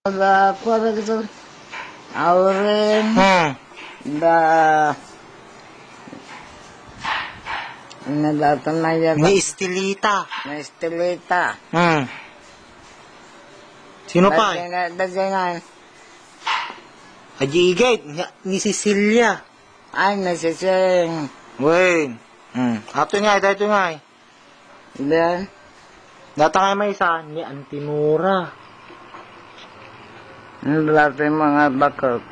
Kuha gitu, auren, da, nadatang na yan. Ni Estelita. Na Estelita. Sino pa? Dagangan. Haji Igay. Ni Cecilia. Ay, nasising. Wait. Ato nga, ito nga. Ilan? Data nga may isa, ni Antinora. Dati mga bakot.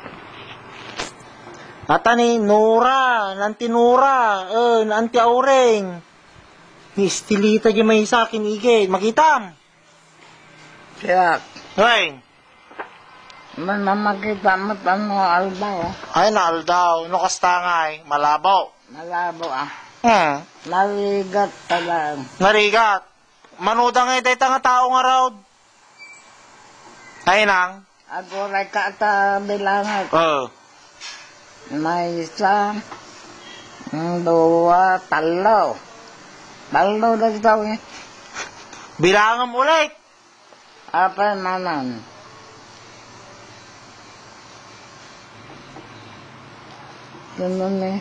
Ata ni Nora, Antinora, Anti Aureng. Ni Estelita di may isa, kinigay. Makitam. Kaya, Hey. makita mo ano aldaw. Ay, naaldaw. No kastangay. Malabaw. Malabo ah. Naligat talaga. Narigat. Manuda nga ito nga tao nga raw. Ay nang. Ako rin ka bilangan. May isa, dua, talo. Talo na ito eh. Bilangan ulit. Apa naman? Ganun eh.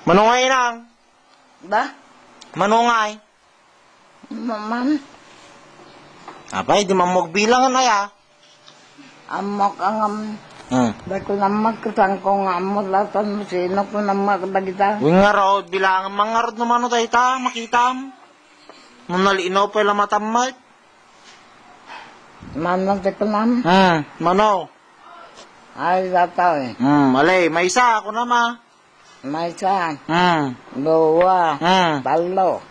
Manungay nang. Ba? Manungay. Maman? Apay, di mamog bilangan na ya. Amok ang Dako na magkasang ko nga amok latan mo sino ko na magkabagita. Uy nga raw, bilangan mga rod naman o tayo ta, makitam. Nung nalinaw pa yung matamad. Manang ko nam. Mano? Ay, lataw eh. Alay, may isa ako na ma. May isa. Dua. Talo.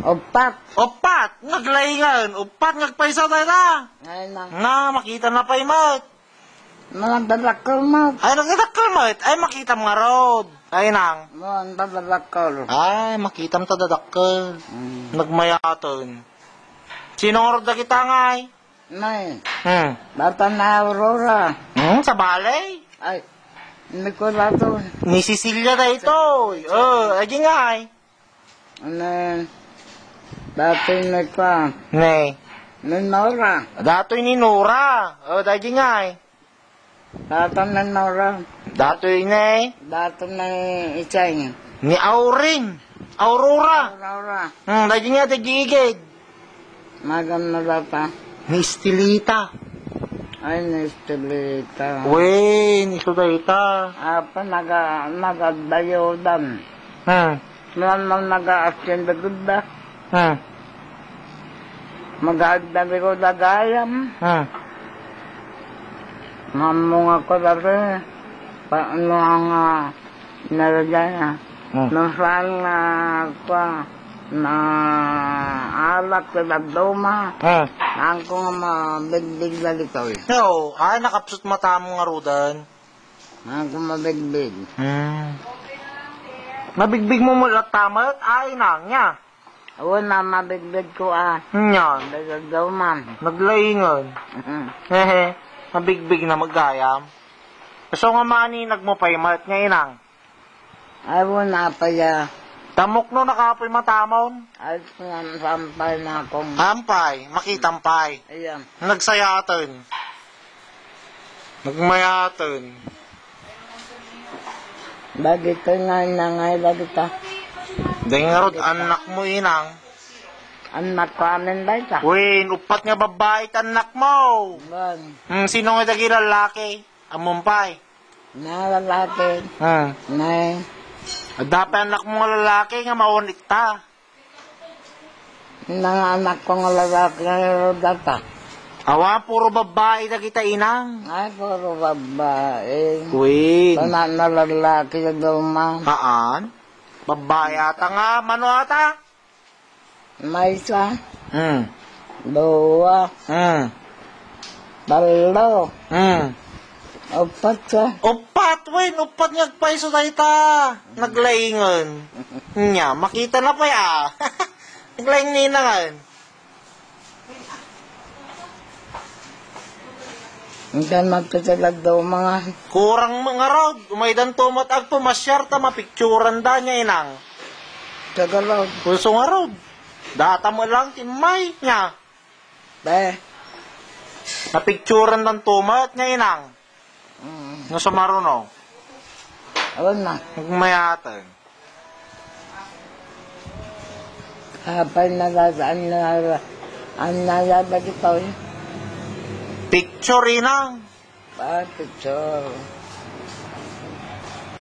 Upat. Upat! Naglaingan! Upat! Nagpaisa tayo ta! Ay na. Na, makita na pa imot. Malandalakol mo. Ay, nagdadakal mo. Ay, makita mga road. Ay, nang. Malandalakol. Ay, makita mo ta dadakal. Nagmayaton. Sino nga road na kita nga ay? Nay. Hmm. Bata na Aurora. Sa balay? Ay. Hindi ko lato. Ni Cecilia na ito. Ay, nga ay. Ano. Dati na ka. Ne. Nora. Dato'y ni Nora. Dahil nga ay. Dati na Nora. Dato'y ne. Dati na Isay. Ni Auring. Aurora. Aurora. Dahil nga, dagigid. Maganda data. Ni Estelita. Ay, Estelita. Uy, ni Sudayta. Apa nagadayodan. Naman nag-a-action the good ba? Mag-aagdabi ko dagayam. Mamong ako dati. Paano ang nalagay nung saan na alak sa dadoma. Ang ko nga mabigdig na dito eh. Oo, ay nakapsot mata mo nga rudan. Ang ko mabigdig. Mabigbig mo mula tamat, ay nang niya. Oo na mabigdig ko Yan, dadoma. naglaingon. Hehe, mabigbig na magayam. So nga mani nagmupaymat nga inang. Ay mo na pa ya. Tamok no nakapoy matamon. Ay sampay na akong. Ampay, makitampay. Ayan. Nagsayaton. Nagmayaton. Bagit ko nga inangay bagita. Dahil nga rod, anak mo inang. Anak ko amin ba ita? Win, upat nga babae anak mo. Ban. Sino nga dagi lalaki? Amumpay. Nalalaki. Nay. Dapat anak mo nga lalaki nga maunit ta. Nang anak ko nga lalaki nga data. Awa, puro babae na kita inang. Ay, puro babae. Win. Pana na lalaki na duma. Haan? Babae ata nga, mano ata? May isa. Hmm. Dua. Talo. Upat siya. Upat, win, upat nga paiso tayo ta. Naglaingon. Nya, makita na pa ya. Naglaing ninangan. Hindi magtatalag daw mga. Kurang mga rod. Umaydan tumat agpo, masyarta, mapicturan da niya inang. Tagalog. Pulso nga rod. Data mo lang, tinmay niya. Be. Napicturan ng tumat niya inang. Nga sa maruno. Awan na. Nagmayatan. Kapag ang nalabag ito eh. Picture inang. Picture.